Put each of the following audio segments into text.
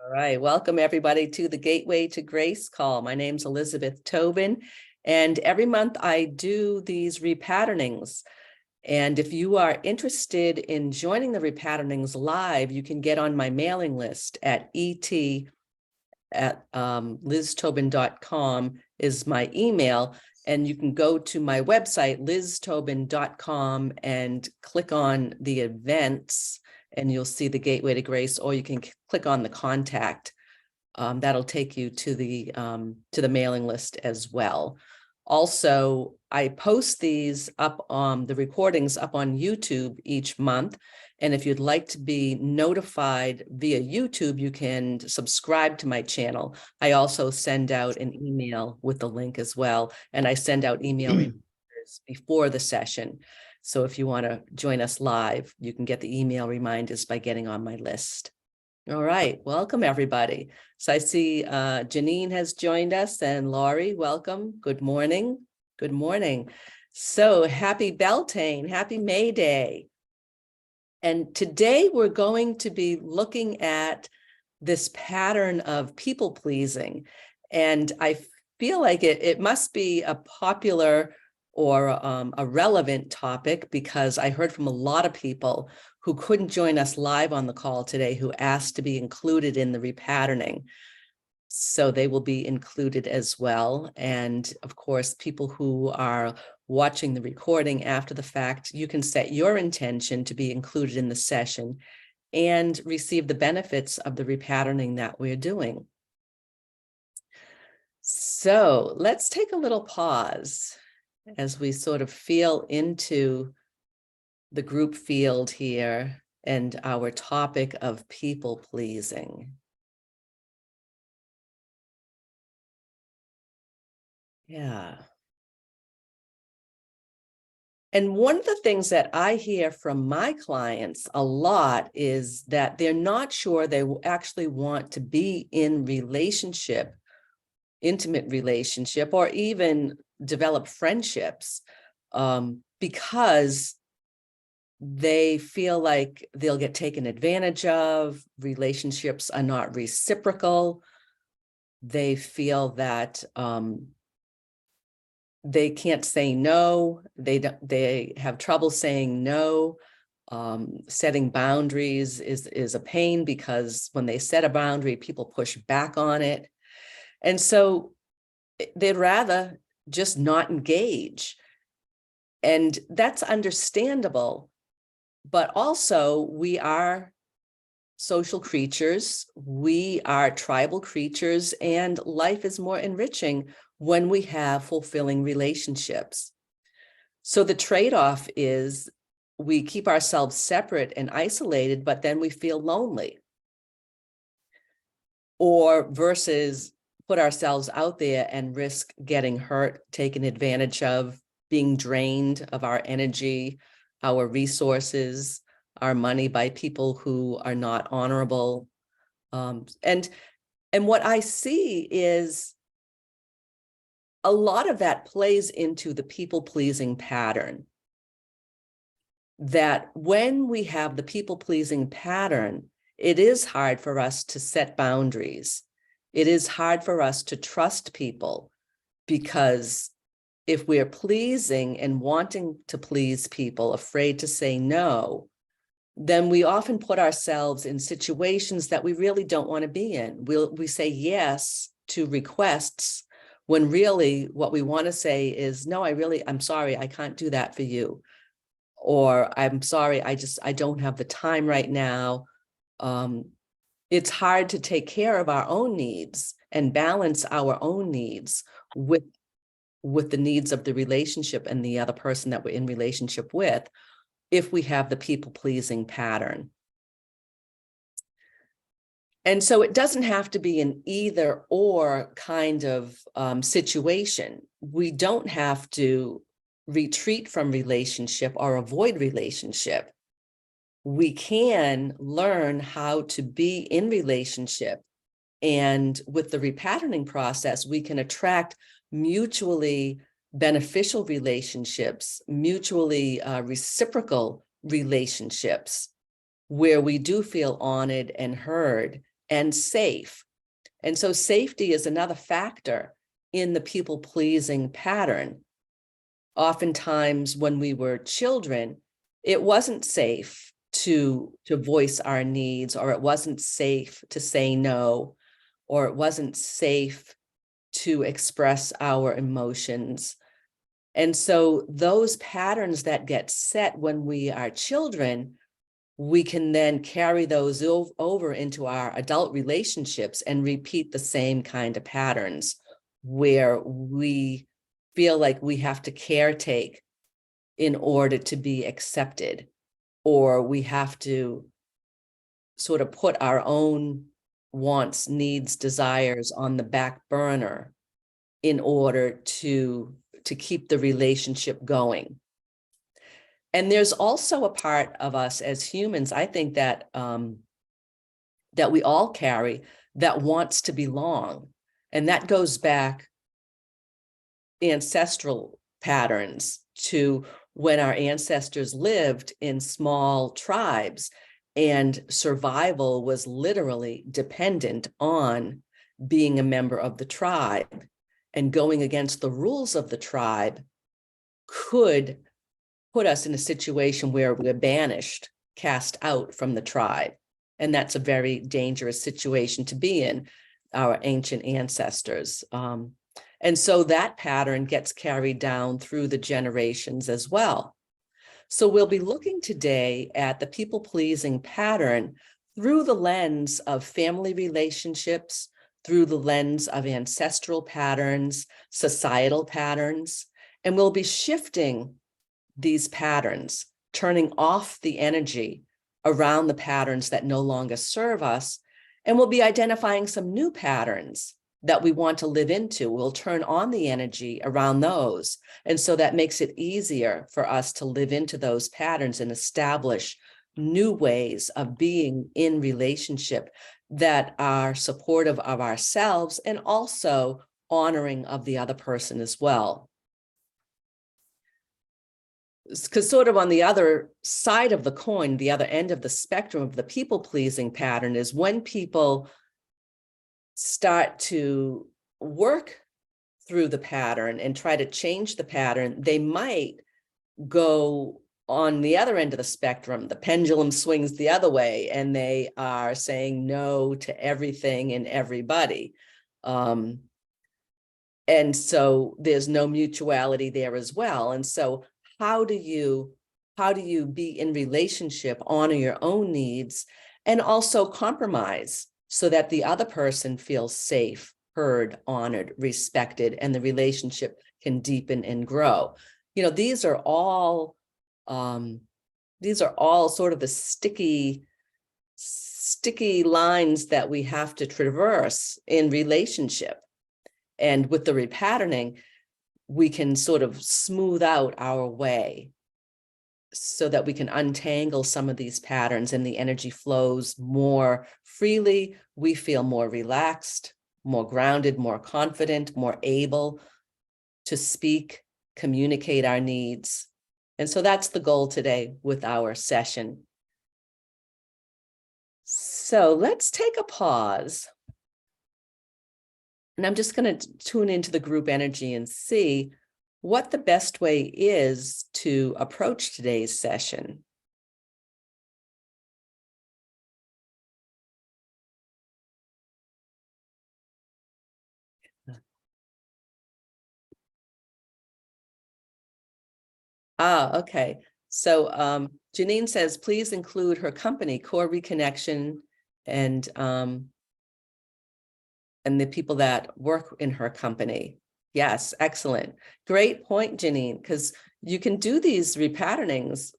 All right, welcome everybody to the Gateway to Grace call. My name's Elizabeth Tobin, and every month I do these repatternings. And if you are interested in joining the repatternings live, you can get on my mailing list at liztobin.com is my email. And you can go to my website, liztobin.com, and click on the events, and you'll see the Gateway to Grace, or you can click on the contact. That'll take you to the mailing list as well. Also, I post these up on the recordings up on YouTube each month. And if you'd like to be notified via YouTube, you can subscribe to my channel. I also send out an email with the link as well. And I send out email reminders before the session. So if you want to join us live, you can get the email reminders by getting on my list. All right, welcome everybody. So I see Janine has joined us, and Laurie, welcome. Good morning. Good morning. So happy Beltane, happy May Day. And today we're going to be looking at this pattern of people pleasing. And I feel like it must be a popular or a relevant topic, because I heard from a lot of people who couldn't join us live on the call today who asked to be included in the repatterning. So they will be included as well. And of course, people who are watching the recording after the fact, you can set your intention to be included in the session and receive the benefits of the repatterning that we're doing. So let's take a little pause as we sort of feel into the group field here and our topic of people pleasing. Yeah. And one of the things that I hear from my clients a lot is that they're not sure they actually want to be in relationship, intimate relationship, or even develop friendships, because they feel like they'll get taken advantage of. Relationships are not reciprocal. They feel that they can't say no. They have trouble saying no. Setting boundaries is a pain, because when they set a boundary, people push back on it. And so they'd rather just not engage. And that's understandable. But also, we are social creatures, we are tribal creatures, and life is more enriching when we have fulfilling relationships. So the trade-off is we keep ourselves separate and isolated, but then we feel lonely. Or versus put ourselves out there and risk getting hurt, taken advantage of, being drained of our energy, our resources, our money by people who are not honorable. And what I see is a lot of that plays into the people-pleasing pattern. That when we have the people-pleasing pattern, it is hard for us to set boundaries. It is hard for us to trust people, because if we're pleasing and wanting to please people, afraid to say no, then we often put ourselves in situations that we really don't want to be in. We say yes to requests when really what we want to say is, no, I'm sorry, I can't do that for you. Or I'm sorry, I don't have the time right now. It's hard to take care of our own needs and balance our own needs with the needs of the relationship and the other person that we're in relationship with, if we have the people-pleasing pattern. And so it doesn't have to be an either or kind of situation. We don't have to retreat from relationship or avoid relationship. We can learn how to be in relationship. And with the repatterning process, we can attract mutually beneficial relationships, mutually reciprocal relationships, where we do feel honored and heard, and safe. And so safety is another factor in the people-pleasing pattern. Oftentimes when we were children, it wasn't safe to voice our needs, or it wasn't safe to say no, or it wasn't safe to express our emotions. And so those patterns that get set when we are children, we can then carry those over into our adult relationships and repeat the same kind of patterns where we feel like we have to caretake in order to be accepted, or we have to sort of put our own wants, needs, desires on the back burner in order to keep the relationship going. And there's also a part of us as humans, I think, that that we all carry, that wants to belong. And that goes back ancestral patterns to when our ancestors lived in small tribes, and survival was literally dependent on being a member of the tribe, and going against the rules of the tribe could put us in a situation where we're banished, cast out from the tribe. And that's a very dangerous situation to be in, our ancient ancestors. And so that pattern gets carried down through the generations as well. So we'll be looking today at the people-pleasing pattern through the lens of family relationships, through the lens of ancestral patterns, societal patterns, and we'll be shifting these patterns, turning off the energy around the patterns that no longer serve us, and we'll be identifying some new patterns that we want to live into. We'll turn on the energy around those. And so that makes it easier for us to live into those patterns and establish new ways of being in relationship that are supportive of ourselves and also honoring of the other person as well. Because sort of on the other side of the coin, the other end of the spectrum of the people-pleasing pattern is when people start to work through the pattern and try to change the pattern, they might go on the other end of the spectrum. The pendulum swings the other way, and they are saying no to everything and everybody. And so there's no mutuality there as well. And so how do you be in relationship, honor your own needs, and also compromise so that the other person feels safe, heard, honored, respected, and the relationship can deepen and grow? You know, these are all sort of the sticky lines that we have to traverse in relationship. And with the repatterning, we can sort of smooth out our way so that we can untangle some of these patterns and the energy flows more freely. We feel more relaxed, more grounded, more confident, more able to speak, communicate our needs. And so that's the goal today with our session. So let's take a pause. And I'm just going to tune into the group energy and see what the best way is to approach today's session. Okay. So Janine says, please include her company, Core Reconnection, and the people that work in her company. Yes, excellent. Great point, Janine, because you can do these repatternings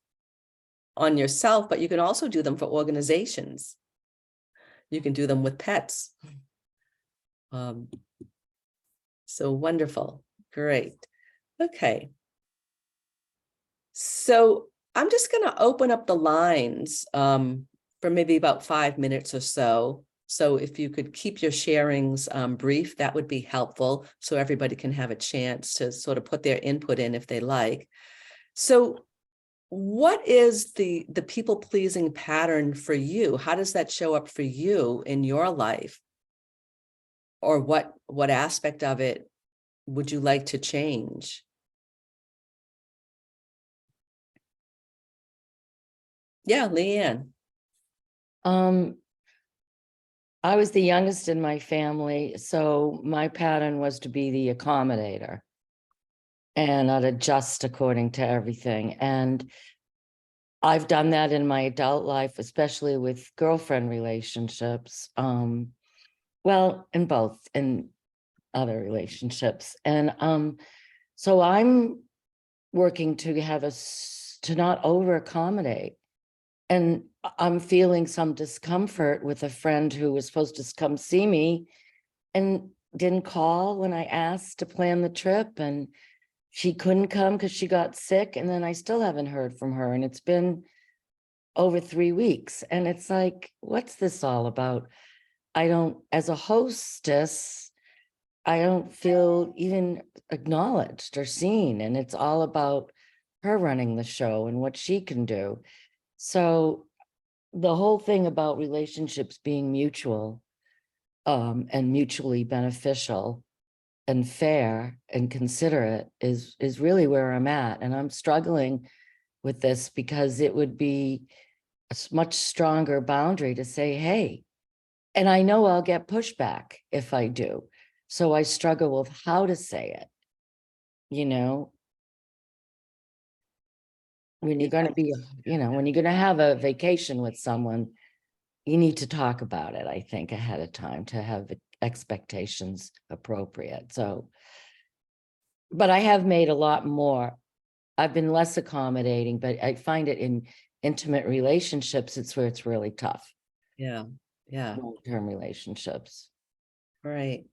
on yourself, but you can also do them for organizations. You can do them with pets. So wonderful. Great. Okay. So I'm just going to open up the lines for maybe about 5 minutes or so. So if you could keep your sharings brief, that would be helpful so everybody can have a chance to sort of put their input in if they like. So what is the people pleasing pattern for you? How does that show up for you in your life? Or what aspect of it would you like to change? Yeah, Leanne. I was the youngest in my family, so my pattern was to be the accommodator. And I'd adjust according to everything. And I've done that in my adult life, especially with girlfriend relationships. Well, in both, in other relationships. And so I'm working to have to not over accommodate. And I'm feeling some discomfort with a friend who was supposed to come see me and didn't call when I asked to plan the trip, and she couldn't come because she got sick, and then I still haven't heard from her, and it's been over 3 weeks. And it's like, what's this all about? As a hostess, I don't feel even acknowledged or seen, and it's all about her running the show and what she can do. So the whole thing about relationships being mutual and mutually beneficial and fair and considerate is really where I'm at. And I'm struggling with this because it would be a much stronger boundary to say, hey, and I know I'll get pushback if I do. So I struggle with how to say it, when you're going to be, when you're going to have a vacation with someone, you need to talk about it, I think, ahead of time to have the expectations appropriate. So, but I have made a lot more. I've been less accommodating, but I find it in intimate relationships, it's where it's really tough. Yeah. Long-term relationships. Right.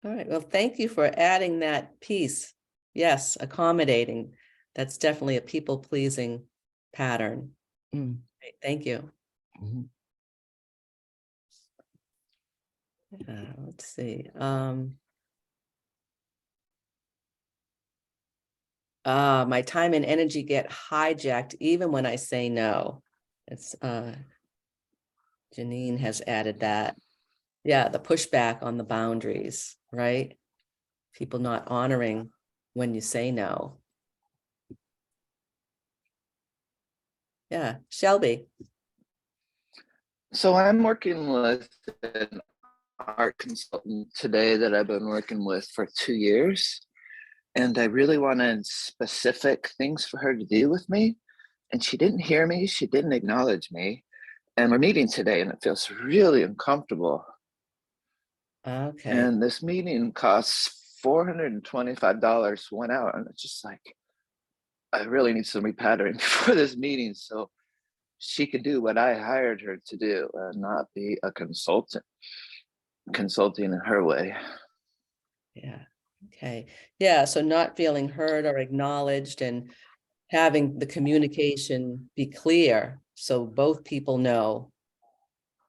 All right. Well, thank you for adding that piece. Yes, accommodating. That's definitely a people pleasing pattern. Mm. Right, thank you. Mm-hmm. Let's see. My time and energy get hijacked even when I say no. It's Janine has added that. Yeah, the pushback on the boundaries, right? People not honoring when you say no. Yeah, Shelby. So I'm working with an art consultant today that I've been working with for 2 years. And I really wanted specific things for her to do with me. And she didn't hear me. She didn't acknowledge me. And we're meeting today and it feels really uncomfortable. Okay. And this meeting costs $425 one hour. And it's just like, I really need some repattering for this meeting so she could do what I hired her to do and not be a consulting in her way. Yeah. Okay. Yeah. So not feeling heard or acknowledged and having the communication be clear so both people know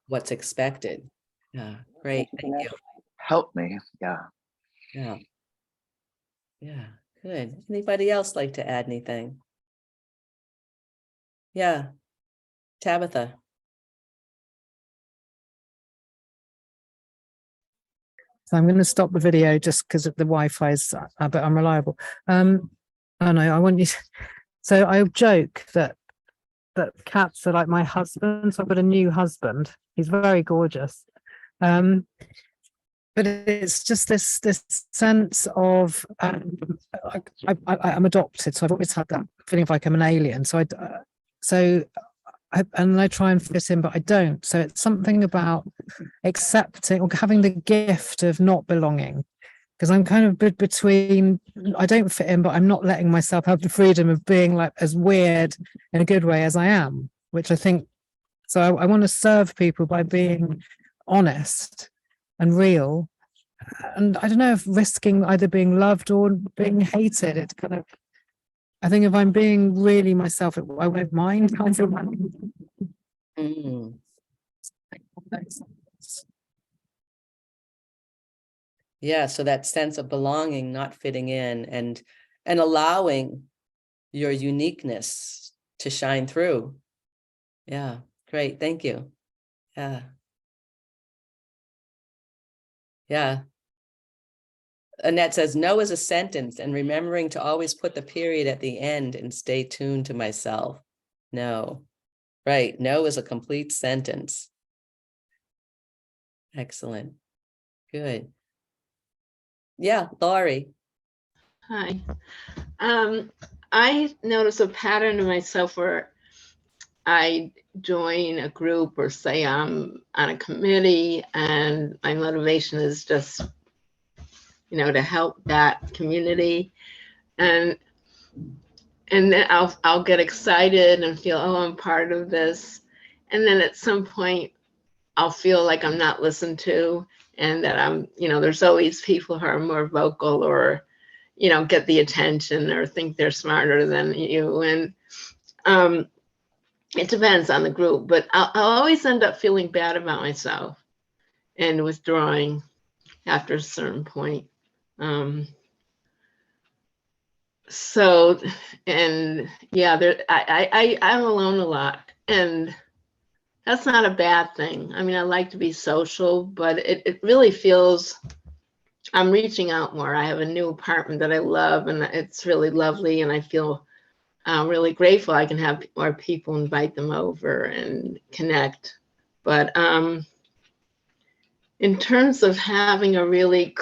what's expected. Yeah. Great. Thank you. Help me. Yeah. Yeah. Yeah. Good. Anybody else like to add anything? Yeah. Tabitha. So I'm going to stop the video just because the Wi-Fi is a bit unreliable. Oh no, I want you to, so I joke that cats are like my husband. So I've got a new husband. He's very gorgeous. But it's just this sense of I'm adopted, so I've always had that feeling of like I'm an alien. So I try and fit in, but I don't. So it's something about accepting or having the gift of not belonging, because I'm kind of between. I don't fit in, but I'm not letting myself have the freedom of being like as weird in a good way as I am, which I think. So I want to serve people by being honest and real, and I don't know if risking either being loved or being hated. It's kind of, I think if I'm being really myself, I won't mind. Mm. Yeah. So that sense of belonging, not fitting in, and allowing your uniqueness to shine through. Yeah, great. Thank you. Yeah. Yeah. Annette says, no is a sentence, and remembering to always put the period at the end and stay tuned to myself. No. Right. No is a complete sentence. Excellent. Good. Yeah, Laurie. Hi. I notice a pattern in myself where I join a group or say I'm on a committee and my motivation is just, to help that community. And then I'll get excited and feel, oh, I'm part of this. And then at some point I'll feel like I'm not listened to, and that there's always people who are more vocal or get the attention or think they're smarter than you. And it depends on the group, but I'll always end up feeling bad about myself and withdrawing after a certain point. I'm alone a lot, and that's not a bad thing. I mean, I like to be social, but it really feels I'm reaching out more. I have a new apartment that I love, and it's really lovely, and I feel really grateful I can have more people, invite them over and connect. But in terms of having a really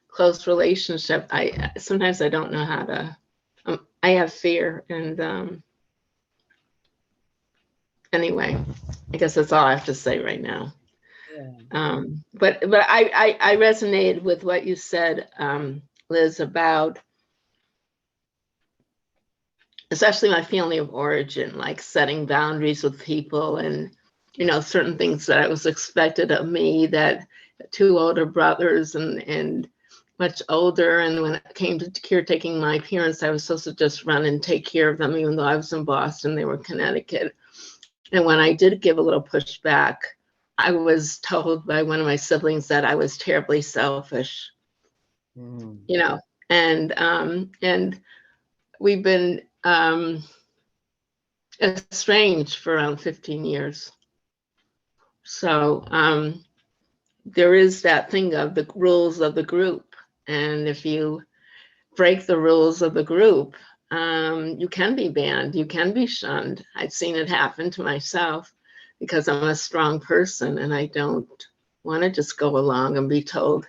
close relationship, sometimes I don't know how to. I have fear, and anyway, I guess that's all I have to say right now. Yeah. But I resonated with what you said, Liz, about especially my family of origin, like setting boundaries with people and, certain things that was expected of me, that 2 older brothers and much older. And when it came to caretaking my parents, I was supposed to just run and take care of them, even though I was in Boston, they were in Connecticut. And when I did give a little pushback, I was told by one of my siblings that I was terribly selfish, and we've been estranged for around 15 years. So there is that thing of the rules of the group. And if you break the rules of the group, you can be banned, you can be shunned. I've seen it happen to myself because I'm a strong person and I don't want to just go along and be told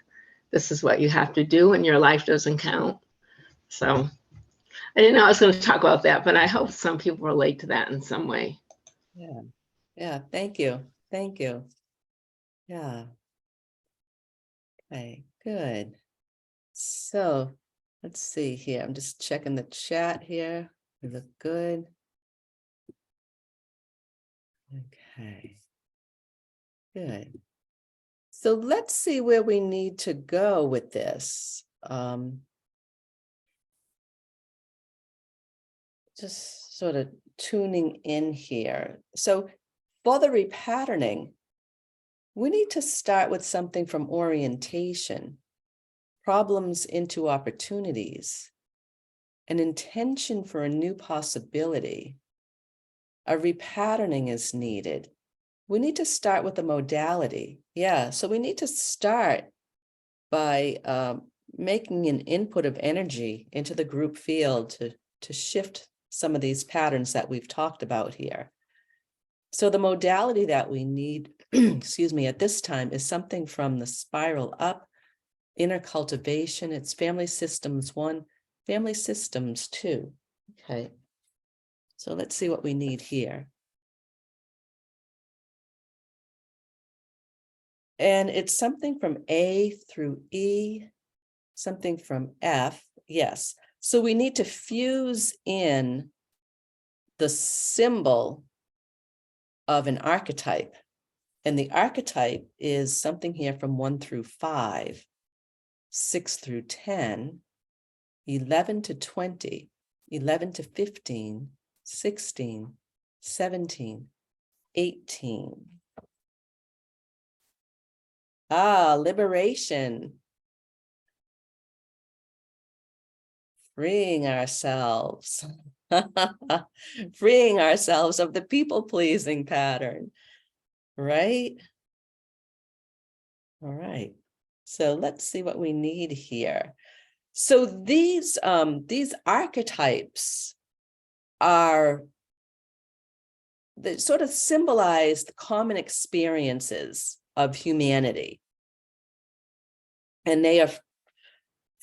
this is what you have to do and your life doesn't count. So I didn't know I was going to talk about that, but I hope some people relate to that in some way. Yeah. Yeah. Thank you. Thank you. Yeah. Okay, good. So let's see here. I'm just checking the chat here. We look good. Okay. Good. So let's see where we need to go with this. Just sort of tuning in here. So for the repatterning, we need to start with something from orientation, problems into opportunities, an intention for a new possibility. A repatterning is needed. We need to start with the modality. Yeah, so we need to start by making an input of energy into the group field to shift some of these patterns that we've talked about here. So the modality that we need, excuse me, at this time is something from the spiral up, inner cultivation. It's family systems 1, family systems 2. Okay. So let's see what we need here. And it's something from A through E, something from F. Yes. So we need to fuse in the symbol of an archetype. And the archetype is something here from 1 through 5, 6 through 10, 11 to 20, 11 to 15, 16, 17, 18. Liberation. Freeing ourselves. Freeing ourselves of the people-pleasing pattern, right? All right. So let's see what we need here. So these archetypes are that sort of symbolize the common experiences of humanity. And they are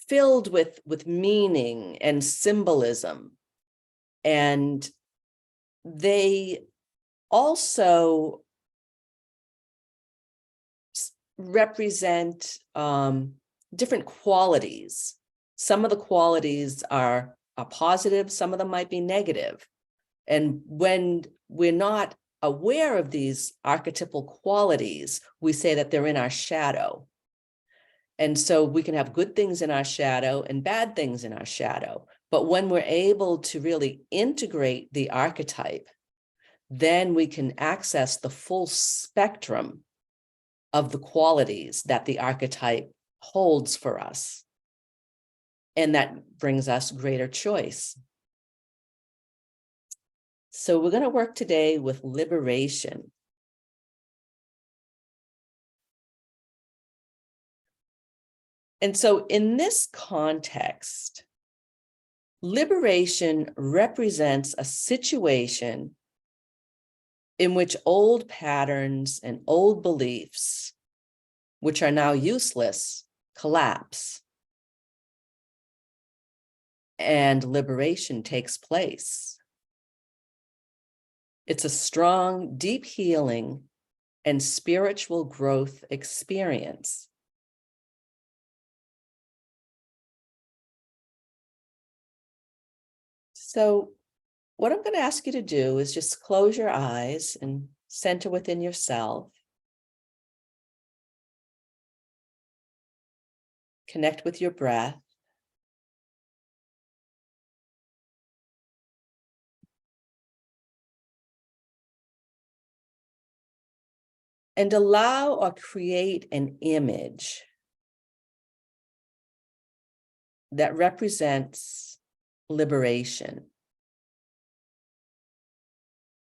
filled with meaning and symbolism. And they also represent different qualities. Some of the qualities are positive, some of them might be negative. And when we're not aware of these archetypal qualities, we say that they're in our shadow. And so we can have good things in our shadow and bad things in our shadow. But when we're able to really integrate the archetype, then we can access the full spectrum of the qualities that the archetype holds for us. And that brings us greater choice. So we're going to work today with liberation. And so in this context, liberation represents a situation in which old patterns and old beliefs, which are now useless, collapse. And liberation takes place. It's a strong, deep healing and spiritual growth experience. So what I'm going to ask you to do is just close your eyes and center within yourself. Connect with your breath. And allow or create an image that represents liberation.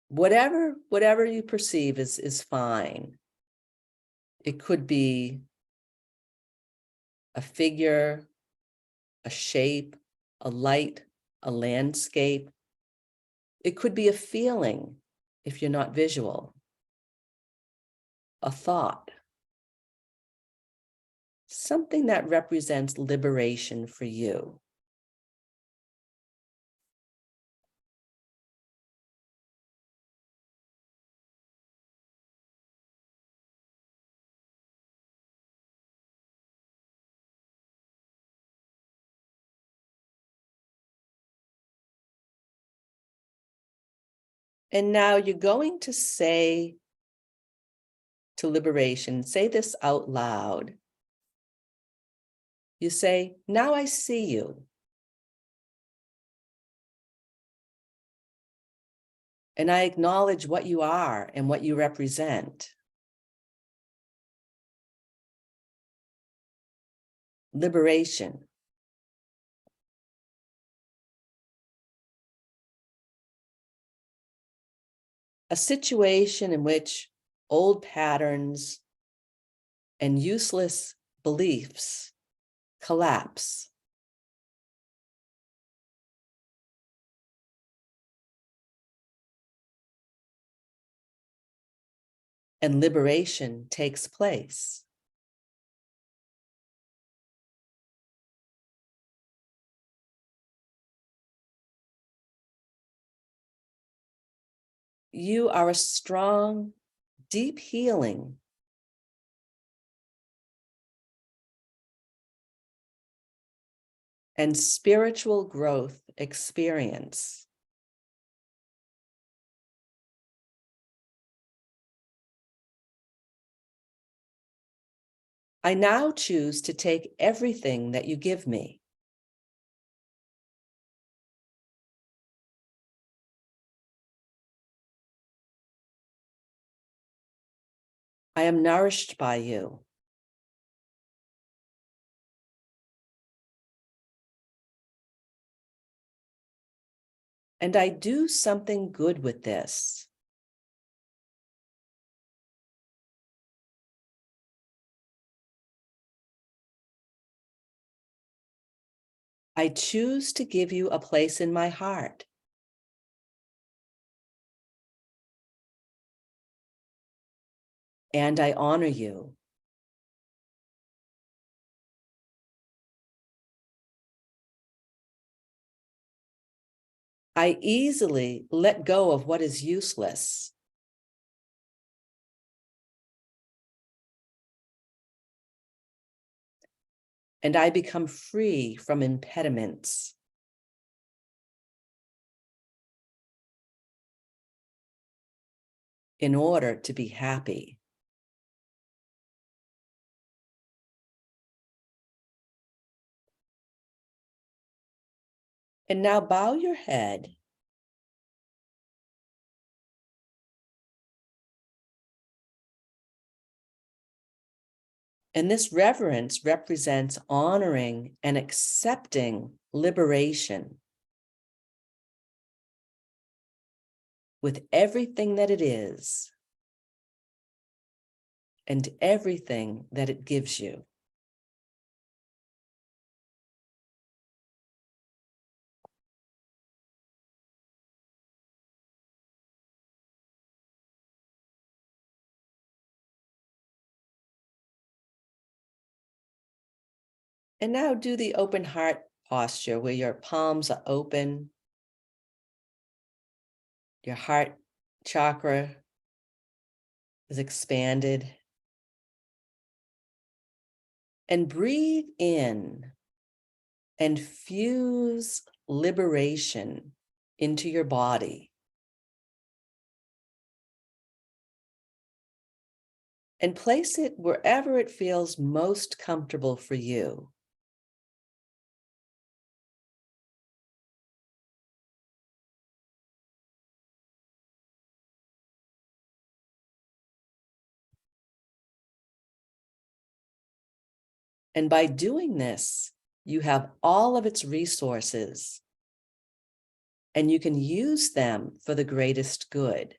Whatever you perceive is fine. It could be a figure, a shape, a light, a landscape. It could be a feeling if you're not visual, a thought, something that represents liberation for you. And now you're going to say to liberation, say this out loud. You say, now I see you. And I acknowledge what you are and what you represent. Liberation. A situation in which old patterns and useless beliefs collapse. And liberation takes place. You are a strong, deep healing and spiritual growth experience. I now choose to take everything that you give me. I am nourished by you. And I do something good with this. I choose to give you a place in my heart. And I honor you. I easily let go of what is useless. And I become free from impediments. In order to be happy. And now bow your head. And this reverence represents honoring and accepting liberation with everything that it is and everything that it gives you. And now do the open heart posture where your palms are open. Your heart chakra is expanded. And breathe in and fuse liberation into your body. And place it wherever it feels most comfortable for you. And by doing this, you have all of its resources, and you can use them for the greatest good.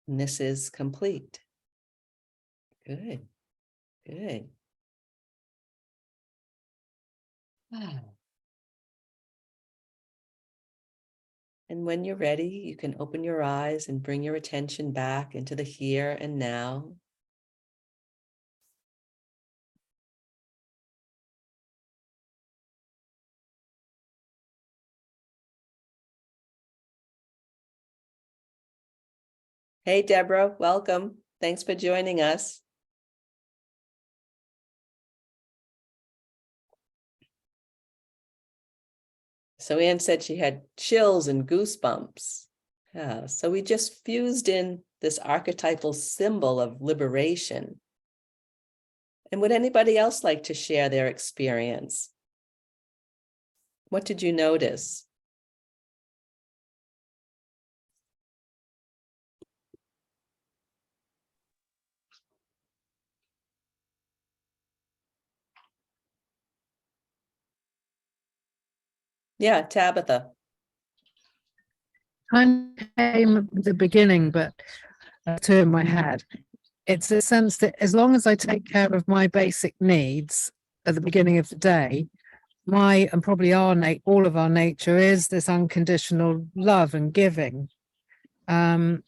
And this is complete. Good, good. Wow. And when you're ready, you can open your eyes and bring your attention back into the here and now. Hey, Deborah, welcome. Thanks for joining us. So Anne said she had chills and goosebumps. Yeah, so we just fused in this archetypal symbol of liberation. And would anybody else like to share their experience? What did you notice? Yeah, Tabitha. Kind of came at the beginning, but two in my head. It's a sense that as long as I take care of my basic needs at the beginning of the day, my and probably all of our nature is this unconditional love and giving. But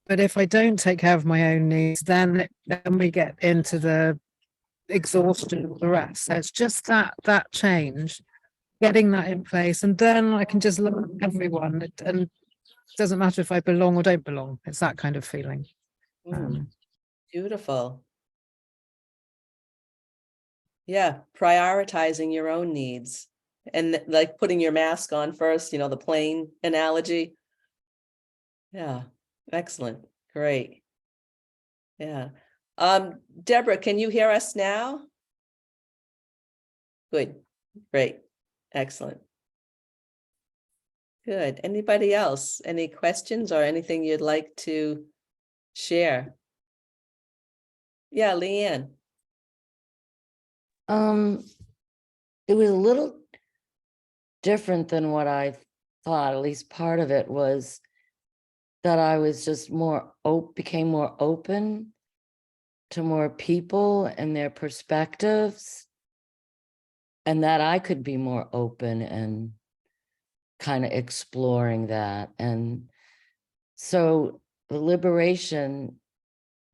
if I don't take care of my own needs, then we get into the exhaustion of the rest. So it's just that change, getting that in place, and then I can just love everyone. And it doesn't matter if I belong or don't belong. It's that kind of feeling. Beautiful. Yeah, prioritizing your own needs and like putting your mask on first, the plane analogy. Yeah, excellent. Great. Yeah. Deborah, can you hear us now? Good. Great. Excellent. Good. Anybody else? Any questions or anything you'd like to share? Yeah, Leanne. It was a little different than what I thought. At least part of it was that I was just became more open to more people and their perspectives, and that I could be more open and kind of exploring that. And so the liberation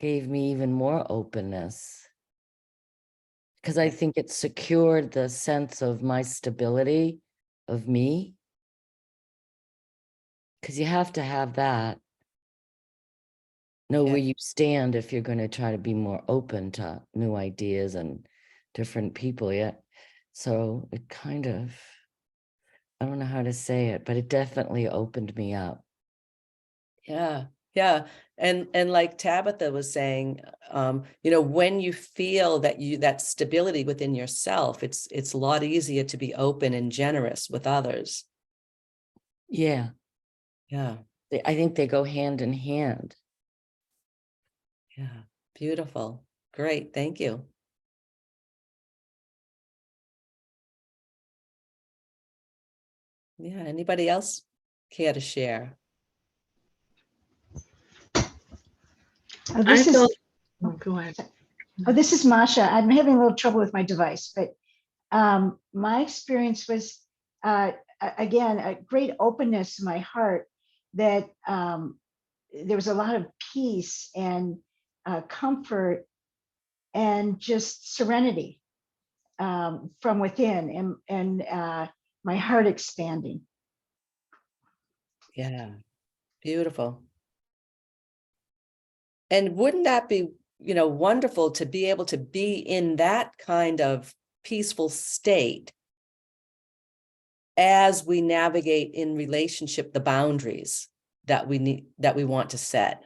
gave me even more openness, because I think it secured the sense of my stability of me, because you have to have that. Know Yeah. where you stand if you're going to try to be more open to new ideas and different people. Yeah. So it kind of, I don't know how to say it, but it definitely opened me up. Yeah. Yeah. And like Tabitha was saying, when you feel that stability within yourself, it's a lot easier to be open and generous with others. Yeah. Yeah. I think they go hand in hand. Yeah. Beautiful. Great. Thank you. Yeah. Anybody else care to share? I This is, felt, oh, go ahead. this is Masha. I'm having a little trouble with my device, but my experience was, again, a great openness in my heart that there was a lot of peace and comfort and just serenity from within, and my heart expanding. Yeah. Beautiful. And wouldn't that be, wonderful to be able to be in that kind of peaceful state as we navigate in relationship the boundaries that we want to set?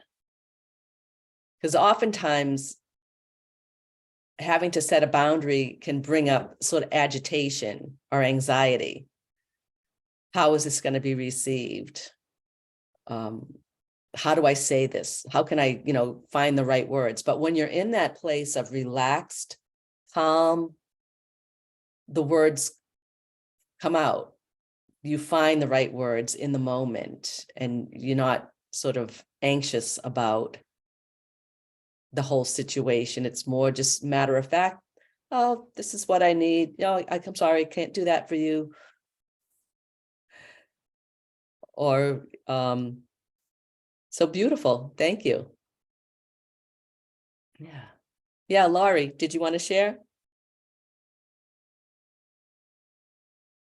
Because oftentimes having to set a boundary can bring up sort of agitation or anxiety. How is this going to be received? How do I say this? How can I, find the right words? But when you're in that place of relaxed, calm, the words come out. You find the right words in the moment, and you're not sort of anxious about the whole situation. It's more just matter of fact. Oh, this is what I need. I'm sorry, I can't do that for you. Or, so beautiful. Thank you. Yeah. Yeah, Laurie, did you want to share?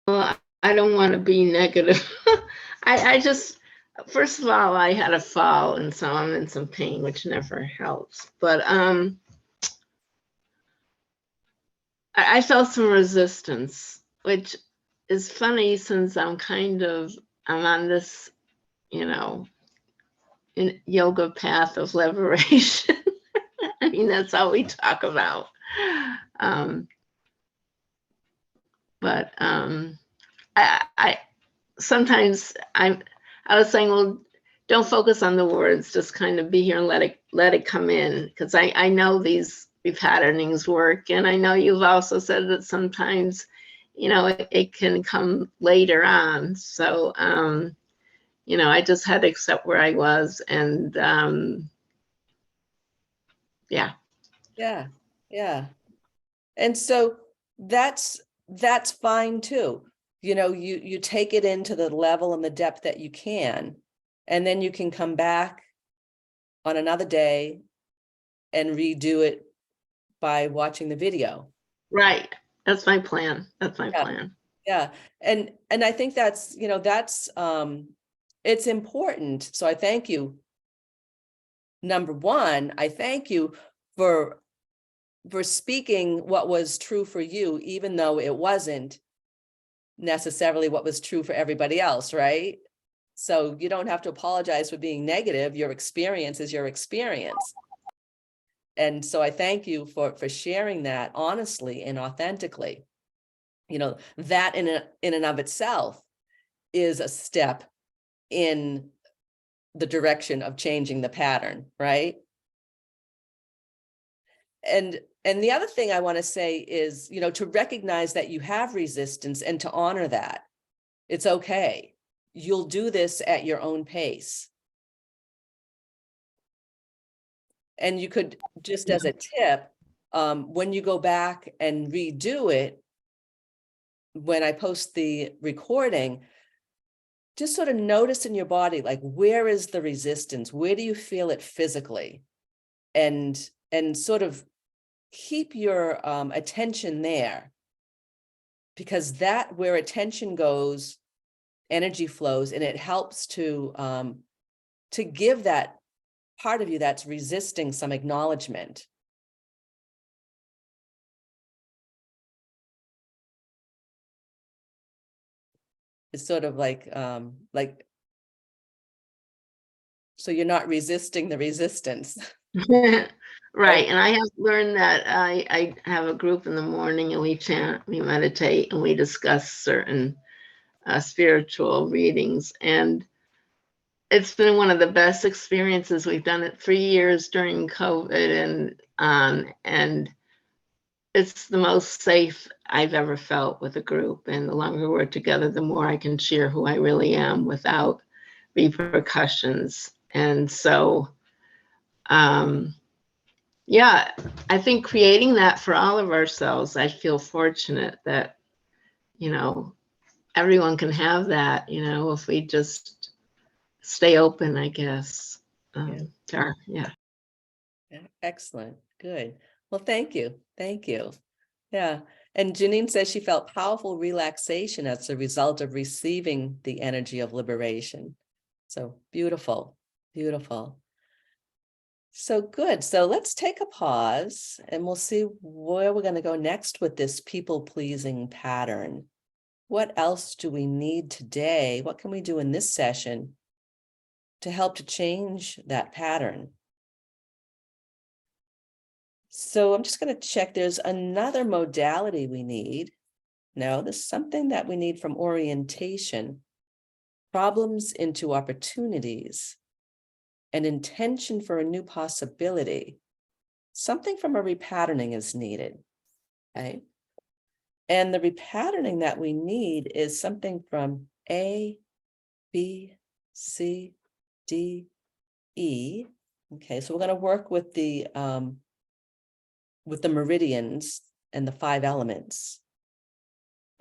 Well, I don't want to be negative. I just, first of all, I had a fall, and so I'm in some pain, which never helps. But I felt some resistance, which is funny since I'm on this, in yoga path of liberation. I mean, that's all we talk about. But I sometimes I was saying, well, don't focus on the words, just kind of be here and let it come in, because I know these repatternings work, and I know you've also said that sometimes, it can come later on. So I just had to accept where I was, and yeah. Yeah. Yeah. And so that's fine too. You take it into the level and the depth that you can, and then you can come back on another day and redo it by watching the video. Right. That's my plan. That's my Yeah. plan. Yeah. And I think that's, it's important. So I thank you. Number one, I thank you for for speaking what was true for you, even though it wasn't necessarily what was true for everybody else, right? So you don't have to apologize for being negative. Your experience is your experience. And so I thank you for sharing that honestly and authentically. You know, that in and of itself is a step in the direction of changing the pattern, right? And the other thing I want to say is, you know, to recognize that you have resistance and to honor that. It's okay. You'll do this at your own pace. And you could, just as a tip, when you go back and redo it, when I post the recording, just sort of notice in your body, like, where is the resistance? Where do you feel it physically? And sort of keep your attention there, because that, where attention goes, energy flows, and it helps to give that part of you that's resisting some acknowledgement. It's sort of like, so you're not resisting the resistance. Right. And I have learned that I have a group in the morning and we chant, we meditate, and we discuss certain spiritual readings. And it's been one of the best experiences. We've done it 3 years during COVID, and it's the most safe I've ever felt with a group. And the longer we're together, the more I can share who I really am without repercussions. And so, yeah, I think creating that for all of ourselves, I feel fortunate that, you know, everyone can have that, you know, if we just stay open, I guess. Yeah. Yeah, excellent. Good. Well, thank you. Thank you. Yeah. And Janine says she felt powerful relaxation as a result of receiving the energy of liberation. So beautiful, beautiful. So good. So let's take a pause and we'll see where we're going to go next with this people-pleasing pattern. What else do we need today? What can we do in this session to help to change that pattern? So I'm just going to check. There's another modality we need. No, there's something that we need from orientation. Problems into opportunities. An intention for a new possibility. Something from a repatterning is needed. Okay. And the repatterning that we need is something from A, B, C, D, E. Okay, so we're going to work with the meridians and the 5 elements.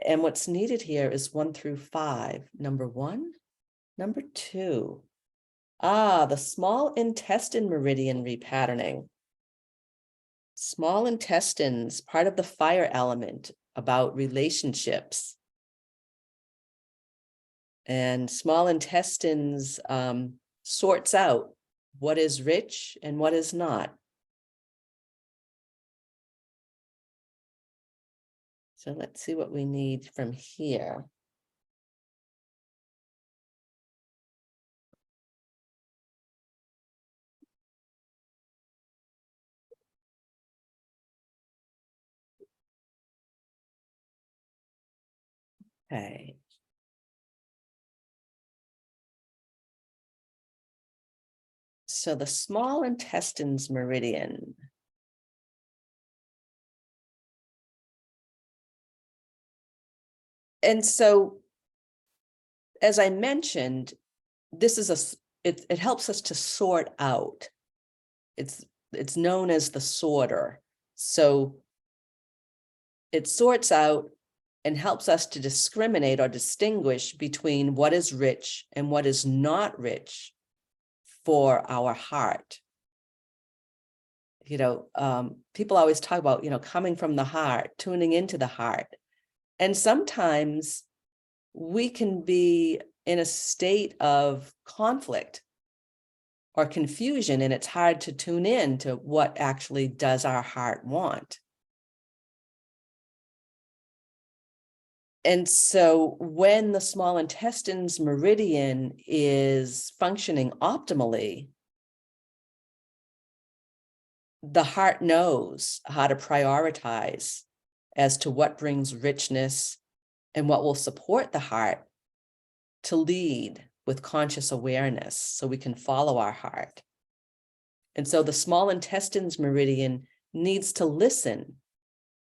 And what's needed here is 1 through 5. Number 1, number 2. The small intestine meridian repatterning. Small intestines, part of the fire element, about relationships. And small intestines sorts out what is rich and what is not. So let's see what we need from here. Okay. So the small intestines meridian. And so, as I mentioned, this is it helps us to sort out. It's known as the sorter. So it sorts out and helps us to discriminate or distinguish between what is rich and what is not rich for our heart. You know, people always talk about, you know, coming from the heart, tuning into the heart. And sometimes we can be in a state of conflict or confusion, and it's hard to tune in to what actually does our heart want. And so when the small intestine's meridian is functioning optimally, the heart knows how to prioritize as to what brings richness and what will support the heart to lead with conscious awareness so we can follow our heart. And so the small intestine's meridian needs to listen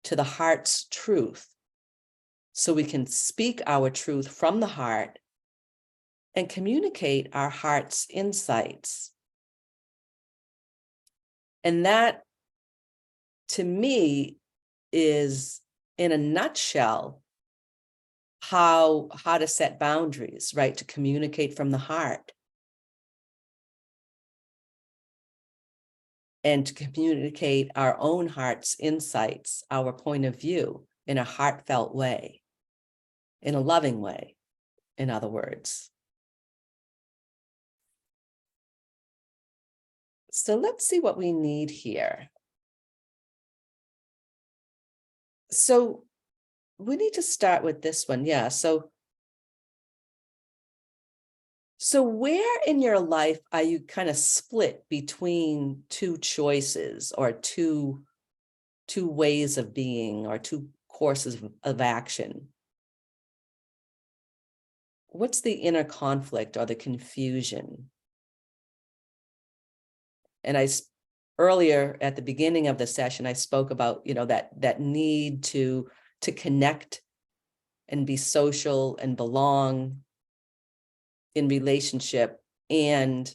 to the heart's truth so we can speak our truth from the heart and communicate our heart's insights. And that, to me, is, in a nutshell, how to set boundaries, right? To communicate from the heart. And to communicate our own heart's insights, our point of view, in a heartfelt way, in a loving way, in other words. So let's see what we need here. So we need to start with this one. Yeah. So where in your life are you kind of split between two choices or two ways of being or two courses of action? What's the inner conflict or the confusion? And earlier at the beginning of the session, I spoke about, that need to connect and be social and belong in relationship, and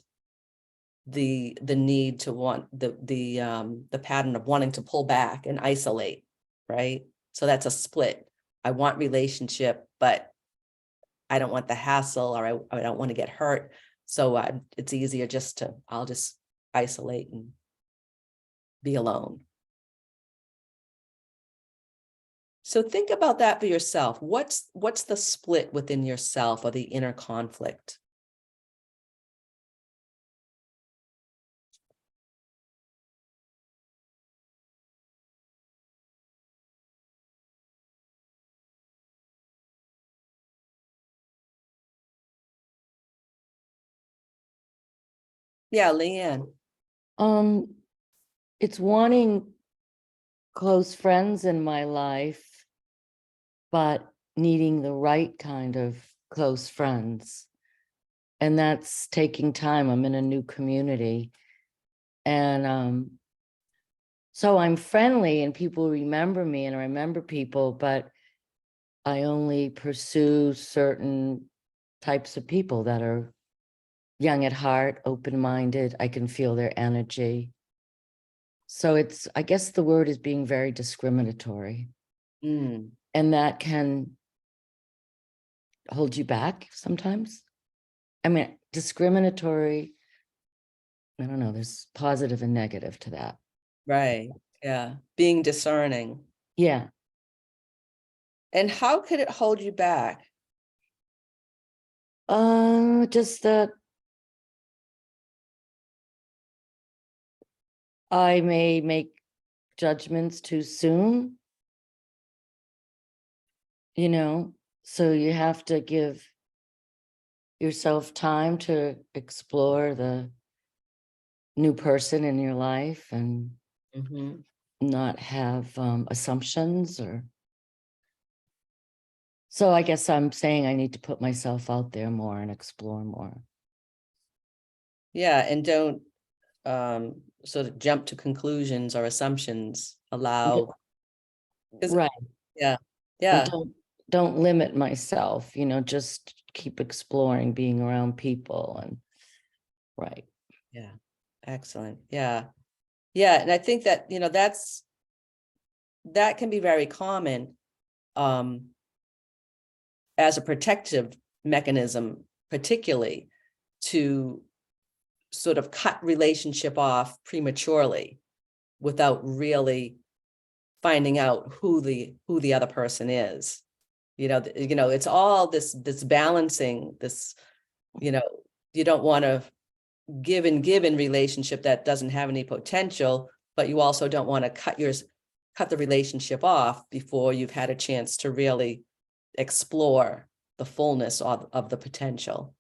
the need to want the pattern of wanting to pull back and isolate, right? So that's a split. I want relationship, but I don't want the hassle, or I don't want to get hurt. So it's easier I'll just isolate and be alone. So think about that for yourself. What's the split within yourself or the inner conflict? Yeah, Leanne. It's wanting close friends in my life, but needing the right kind of close friends. And that's taking time. I'm in a new community. And so I'm friendly and people remember me and I remember people, but I only pursue certain types of people that are young at heart, open-minded. I can feel their energy. So I guess the word is being very discriminatory. Mm. And that can hold you back sometimes. I mean, discriminatory, I don't know, there's positive and negative to that. Right. Yeah. Being discerning. Yeah. And how could it hold you back? Just that I may make judgments too soon, so you have to give yourself time to explore the new person in your life and Mm-hmm. not have assumptions so I guess I'm saying I need to put myself out there more and explore more. Yeah, and don't sort of jump to conclusions or assumptions. Allow. Right. Yeah. And Yeah. don't limit myself, just keep exploring, being around people and right. Yeah. Excellent. Yeah. Yeah. And I think that, that can be very common as a protective mechanism, particularly to sort of cut relationship off prematurely without really finding out who the other person is. It's all this balancing, this, you don't want to given relationship that doesn't have any potential, but you also don't want to cut the relationship off before you've had a chance to really explore the fullness of the potential.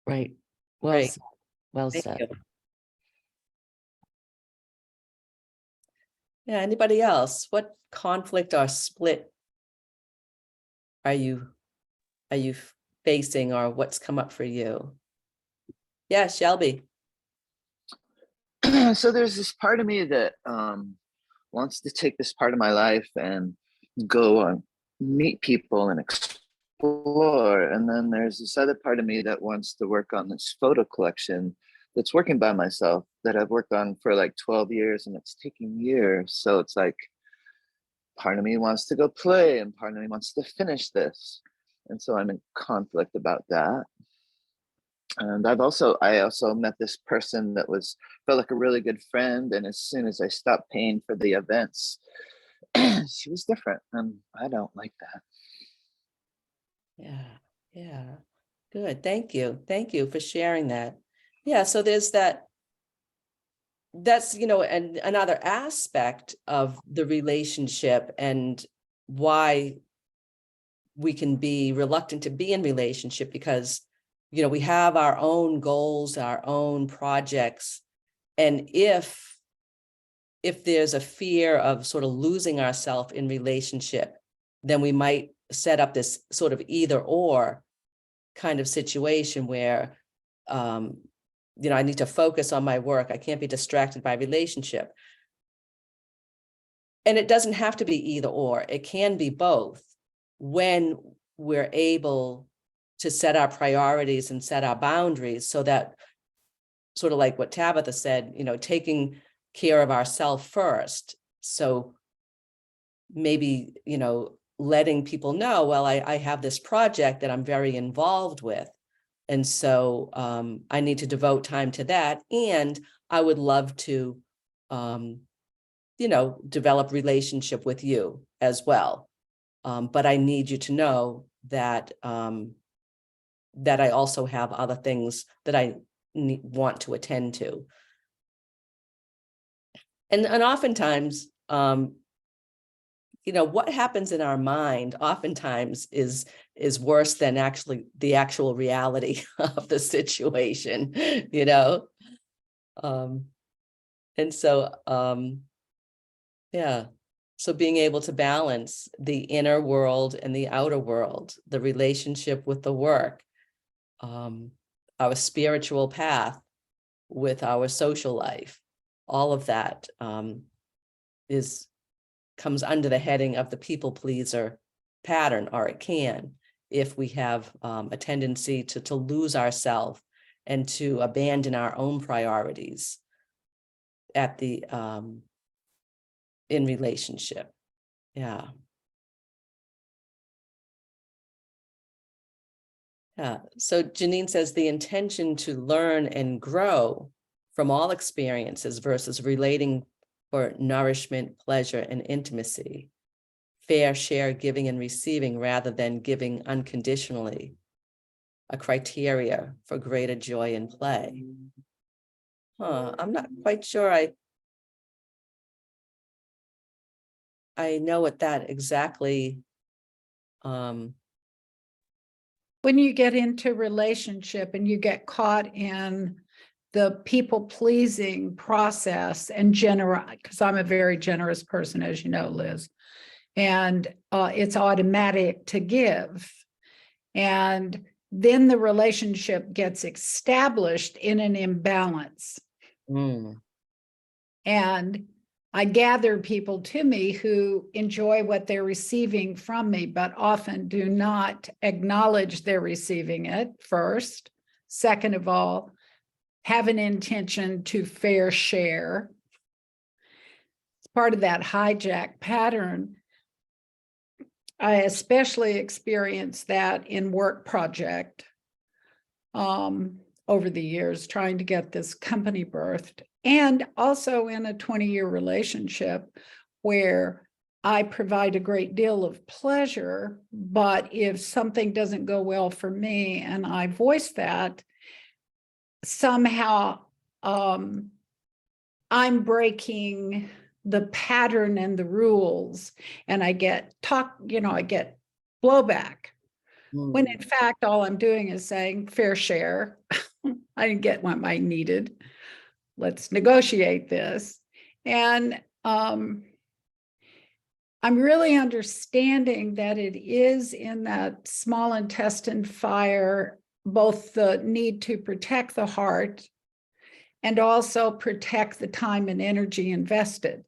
Right. Well Great. said. Well Thank said. you. Yeah, anybody else? What conflict or split are you facing, or what's come up for you? Yeah, Shelby. So there's this part of me that wants to take this part of my life and go and meet people and explore. And then there's this other part of me that wants to work on this photo collection that's working by myself that I've worked on for like 12 years, and it's taking years. So it's like part of me wants to go play and part of me wants to finish this. And so I'm in conflict about that. And I also met this person that felt like a really good friend. And as soon as I stopped paying for the events, she was different, and I don't like that. Yeah. Good. Thank you for sharing that. Yeah, so there's that's and another aspect of the relationship, and why we can be reluctant to be in relationship, because we have our own goals, our own projects, and if there's a fear of sort of losing ourselves in relationship, then we might set up this sort of either or kind of situation where I need to focus on my work. I can't be distracted by relationship. And it doesn't have to be either or. It can be both, when we're able to set our priorities and set our boundaries, so that, sort of like what Tabitha said, taking care of ourselves first. So maybe, letting people know, well, I have this project that I'm very involved with. And so I need to devote time to that. And I would love to, develop relationship with you as well. But I need you to know that that I also have other things that I want to attend to. And oftentimes, what happens in our mind oftentimes is worse than the actual reality of the situation, and so, yeah. So being able to balance the inner world and the outer world, the relationship with the work, our spiritual path with our social life, all of that comes under the heading of the people pleaser pattern, or it can, if we have a tendency to lose ourselves and to abandon our own priorities at the in relationship. Yeah. So Janine says the intention to learn and grow from all experiences versus relating for nourishment, pleasure, and intimacy. Fair share giving and receiving rather than giving unconditionally. A criteria for greater joy and play. I'm not quite sure I know what that exactly. When you get into relationship and you get caught in the people pleasing process and because I'm a very generous person, as you know, Liz, and it's automatic to give. And then the relationship gets established in an imbalance. And I gather people to me who enjoy what they're receiving from me, but often do not acknowledge they're receiving it first. Second of all, have an intention to fair share. It's part of that hijack pattern. I especially experienced that in work project over the years, trying to get this company birthed. And also in a 20-year relationship where I provide a great deal of pleasure, but if something doesn't go well for me and I voice that, somehow I'm breaking the pattern and the rules, and I get I get blowback. When in fact, all I'm doing is saying fair share. I didn't get what I needed. Let's negotiate this. And I'm really understanding that it is in that small intestine fire, both the need to protect the heart and also protect the time and energy invested.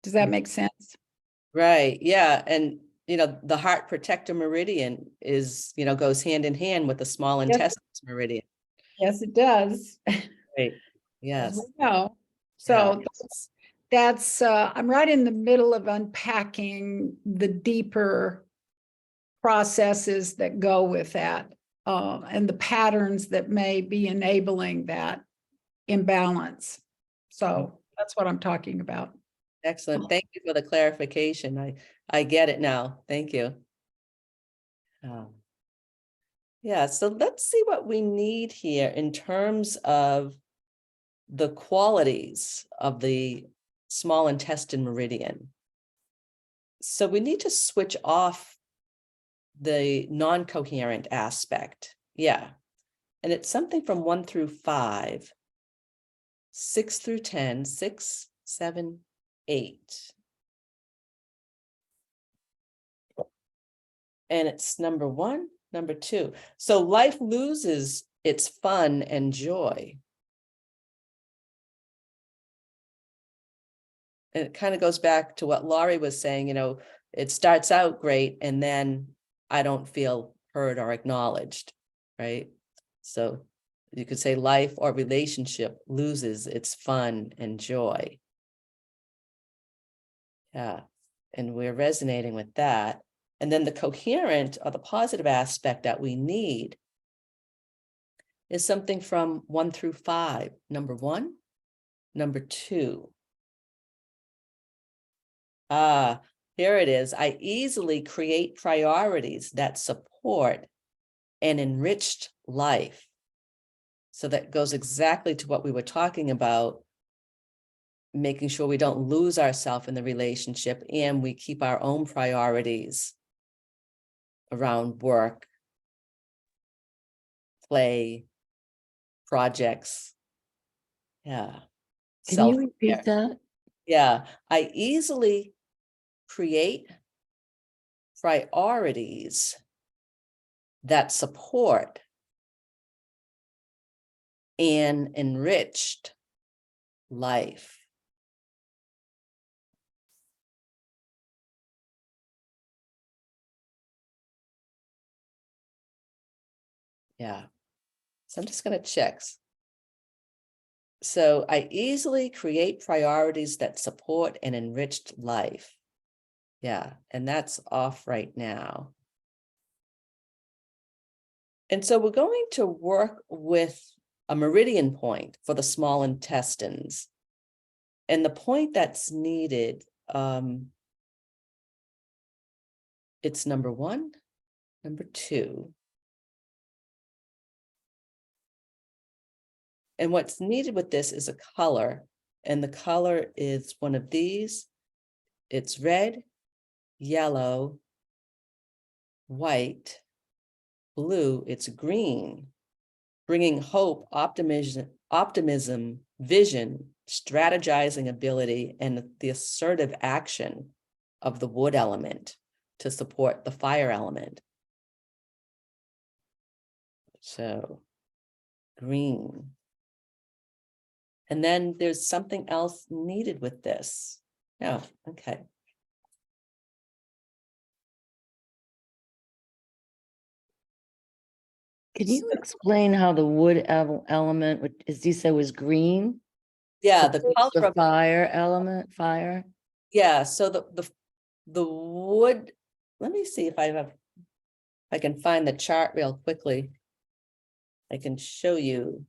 Does that make sense? Right. Yeah. And, the heart protector meridian is, goes hand in hand with the small intestines meridian. Yes, it does. Right. Yes. No. So that's I'm right in the middle of unpacking the deeper processes that go with that, and the patterns that may be enabling that imbalance. So that's what I'm talking about. Excellent. Thank you for the clarification. I get it now. Thank you. Yeah, so let's see what we need here in terms of the qualities of the small intestine meridian. So we need to switch off the non-coherent aspect. Yeah. And it's something from 1 through 5, 6 through 10, 6, 7, 8. And it's number 1, number 2. So life loses its fun and joy. And it kind of goes back to what Laurie was saying, it starts out great and then I don't feel heard or acknowledged, right? So you could say life or relationship loses its fun and joy. Yeah, and we're resonating with that. And then the coherent or the positive aspect that we need is something from 1 through 5. Number 1, number 2. Here it is. I easily create priorities that support an enriched life. So that goes exactly to what we were talking about, making sure we don't lose ourselves in the relationship and we keep our own priorities around work, play, projects. Yeah. Can you repeat that? Yeah. I easily create priorities that support an enriched life. Yeah. So I'm just going to check. So I easily create priorities that support an enriched life. Yeah. And that's off right now. And so we're going to work with a meridian point for the small intestines. And the point that's needed, it's number 1, number 2. And what's needed with this is a color. And the color is one of these. It's red, yellow, white, blue, it's green, bringing hope, optimism, vision, strategizing ability, and the assertive action of the wood element to support the fire element. So green. And then there's something else needed with this. Oh, okay. Can you explain how the wood element, as you said, was green? Yeah, the color The of fire element, fire? yeah, so the wood, let me see if I can find the chart real quickly. I can show you.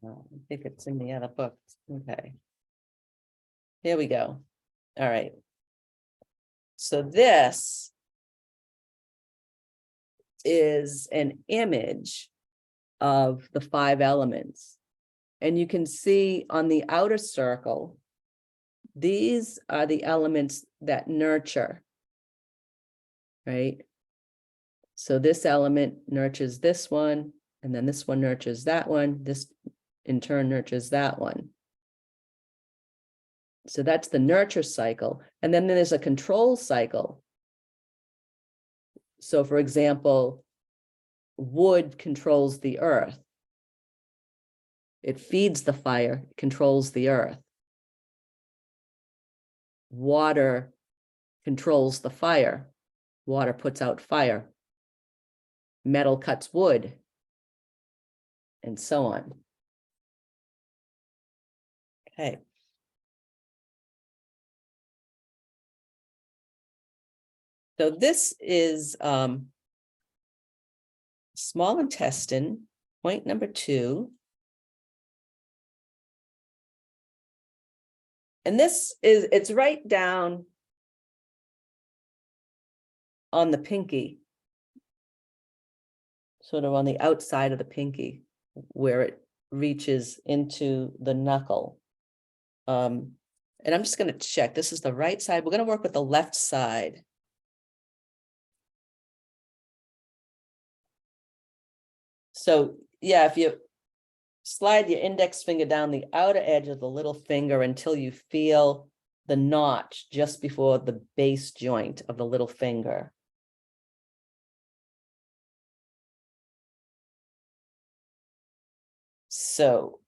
I think it's in the other book. Okay. Here we go. All right. So this is an image of the 5 elements. And you can see on the outer circle, these are the elements that nurture, right? So this element nurtures this one, and then this one nurtures that one. This in turn nurtures that one. So that's the nurture cycle. And then there's a control cycle. So for example, wood controls the earth. It feeds the fire, controls the earth. Water controls the fire. Water puts out fire. Metal cuts wood, and so on. Okay. So this is small intestine, point number 2. And this is, it's right down on the pinky, sort of on the outside of the pinky, where it reaches into the knuckle. And I'm just going to check. This is the right side. We're going to work with the left side. So yeah, if you slide your index finger down the outer edge of the little finger until you feel the notch just before the base joint of the little finger. So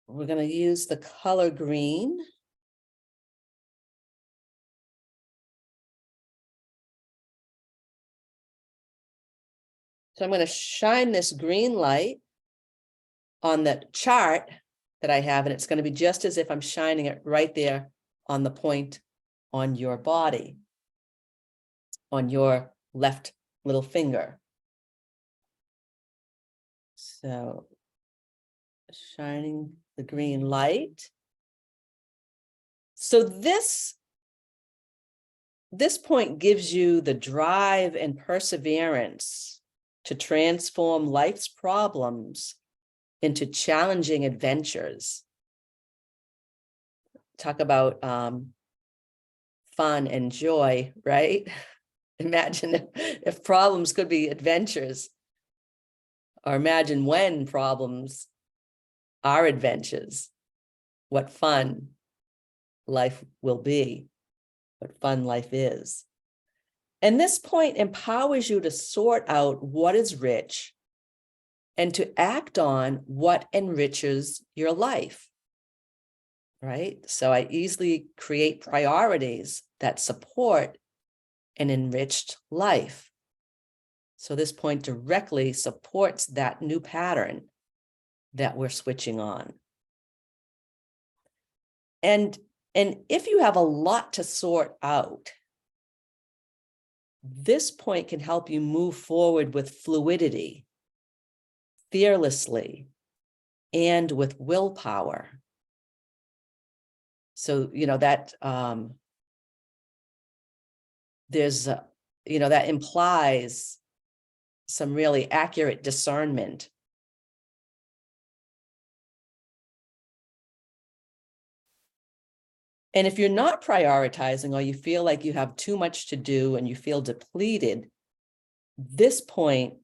we're going to use the color green. So I'm going to shine this green light on the chart that I have, and it's going to be just as if I'm shining it right there on the point on your body, on your left little finger. So shining the green light. So this point gives you the drive and perseverance to transform life's problems into challenging adventures. Talk about fun and joy, right? Imagine if problems could be adventures, or imagine when problems are adventures, what fun life will be, what fun life is. And this point empowers you to sort out what is rich and to act on what enriches your life, right? So I easily create priorities that support an enriched life. So this point directly supports that new pattern that we're switching on. And if you have a lot to sort out, this point can help you move forward with fluidity, fearlessly, and with willpower. So, you know, that there's, you know, that implies some really accurate discernment. And if you're not prioritizing, or you feel like you have too much to do and you feel depleted, this point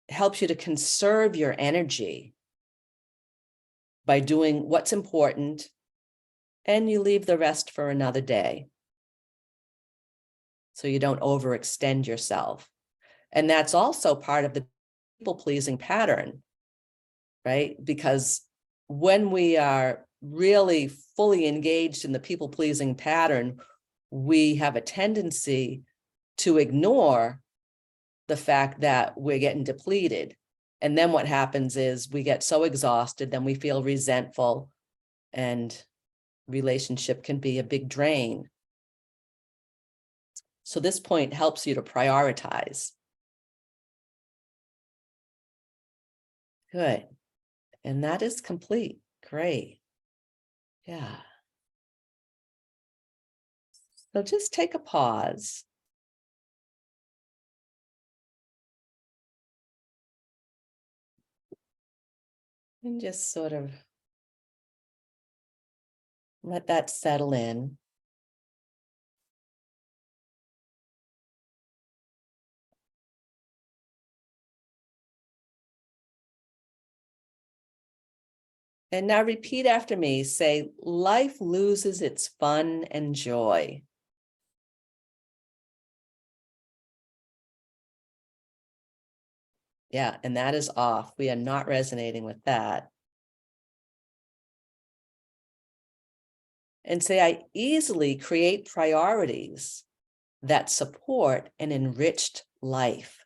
helps you to conserve your energy by doing what's important, and you leave the rest for another day. So you don't overextend yourself. And that's also part of the people-pleasing pattern, right? Because when we are really fully engaged in the people-pleasing pattern, we have a tendency to ignore the fact that we're getting depleted. And then what happens is we get so exhausted, then we feel resentful, and relationship can be a big drain. So this point helps you to prioritize. Good. And that is complete. Great. Yeah. So just take a pause. And just sort of let that settle in. And now repeat after me. Say, life loses its fun and joy. Yeah, and that is off. We are not resonating with that. And say, I easily create priorities that support an enriched life.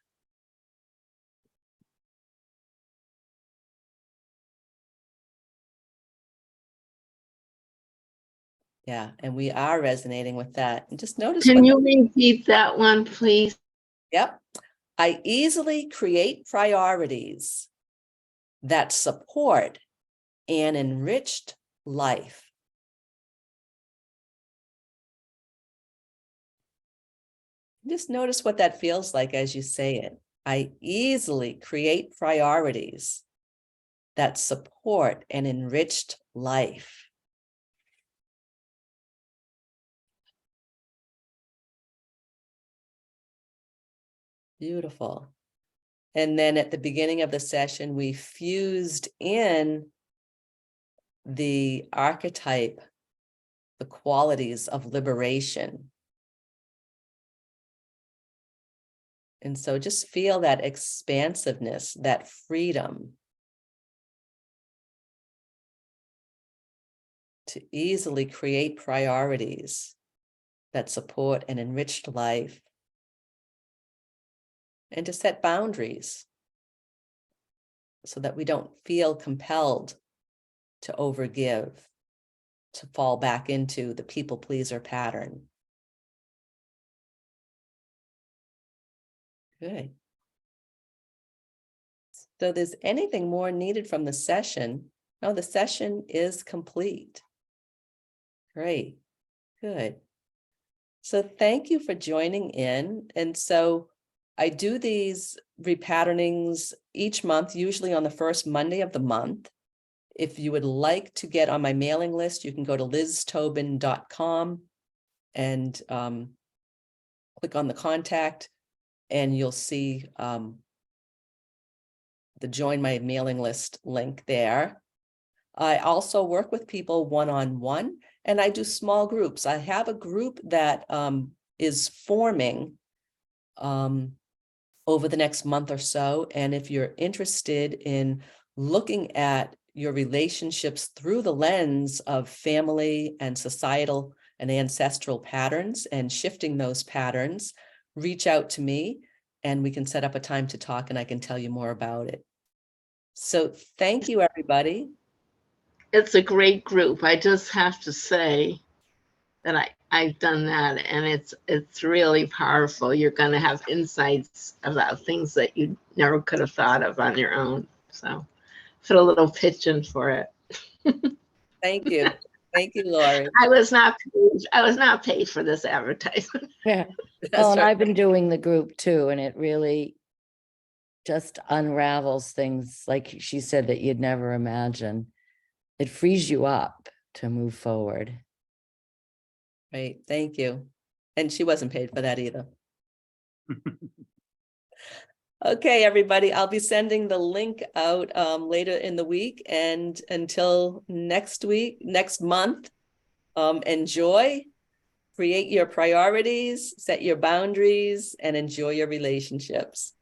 Yeah, and we are resonating with that. And just notice Can what, you repeat that one, please? yep. I easily create priorities that support an enriched life. Just notice what that feels like as you say it. I easily create priorities that support an enriched life. Beautiful. And then at the beginning of the session, we fused in the archetype, the qualities of liberation. And so just feel that expansiveness, that freedom to easily create priorities that support an enriched life and to set boundaries so that we don't feel compelled to overgive, to fall back into the people pleaser pattern. Good. So if there's anything more needed from the session? No, the session is complete. Great. Good. So thank you for joining in. And so I do these repatternings each month, usually on the first Monday of the month. If you would like to get on my mailing list, you can go to liztobin.com and click on the contact, and you'll see the join my mailing list link there. I also work with people one-on-one, and I do small groups. I have a group that is forming over the next month or so. And if you're interested in looking at your relationships through the lens of family and societal and ancestral patterns and shifting those patterns, reach out to me and we can set up a time to talk and I can tell you more about it. So thank you, everybody. It's a great group. I just have to say that I've done that, and it's really powerful. You're going to have insights about things that you never could have thought of on your own. So put a little pitch in for it. Thank you. Thank you, Lori. I was not paid for this advertisement. Yeah. That's Well, and right. I've been doing the group too, and it really just unravels things, like she said, that you'd never imagine. It frees you up to move forward. Right. Thank you. And she wasn't paid for that either. Okay, everybody, I'll be sending the link out later in the week, and until next month, enjoy, create your priorities, set your boundaries, and enjoy your relationships.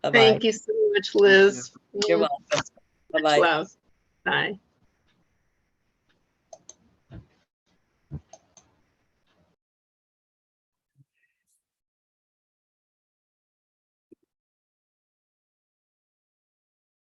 Bye-bye. Thank you so much, Liz. You're welcome. Much Bye-bye. love. Bye.